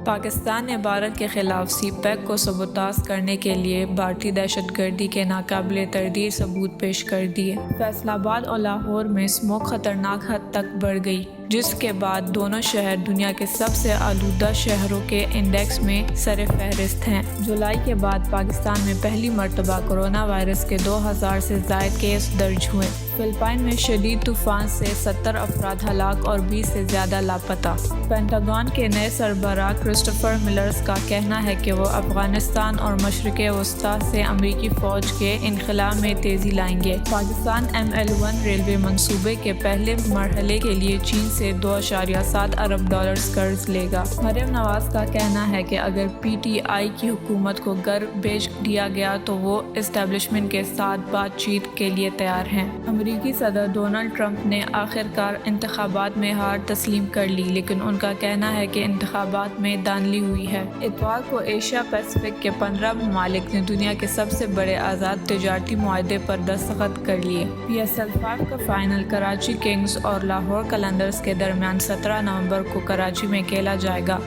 پاکستان نے بھارت کے خلاف سی پیک کو سبوتاژ کرنے کے لیے بھارتی دہشت گردی کے ناقابل تردید ثبوت پیش کر دیے۔ فیصل آباد اور لاہور میں اسموگ خطرناک حد تک بڑھ گئی، جس کے بعد دونوں شہر دنیا کے سب سے آلودہ شہروں کے انڈیکس میں سر فہرست ہیں۔ جولائی کے بعد پاکستان میں پہلی مرتبہ کورونا وائرس کے 2000 سے زائد کیس درج ہوئے۔ فلپائن میں شدید طوفان سے 70 افراد ہلاک اور 20 سے زیادہ لاپتہ۔ پینٹاگون کے نئے سربراہ کرسٹوفر ملرز کا کہنا ہے کہ وہ افغانستان اور مشرق وسطیٰ سے امریکی فوج کے انخلاء میں تیزی لائیں گے۔ پاکستان ML1 ریلوے منصوبے کے پہلے مرحلے کے لیے چین سے $2.7 ارب قرض لے گا۔ مریم نواز کا کہنا ہے کہ اگر PTI کی حکومت کو گھر بھیج دیا گیا تو وہ اسٹیبلشمنٹ کے ساتھ بات چیت کے لیے تیار ہیں۔ امریکی صدر ڈونلڈ ٹرمپ نے آخرکار انتخابات میں ہار تسلیم کر لی، لیکن ان کا کہنا ہے کہ انتخابات میں دھاندلی ہوئی ہے۔ اتوار کو ایشیا پیسیفک کے 15 ممالک نے دنیا کے سب سے بڑے آزاد تجارتی معاہدے پر دستخط کر لیے۔ PSL5 کا فائنل کراچی کنگز اور لاہور قلندرز کے درمیان 17 نومبر کو کراچی میں کھیلا جائے گا۔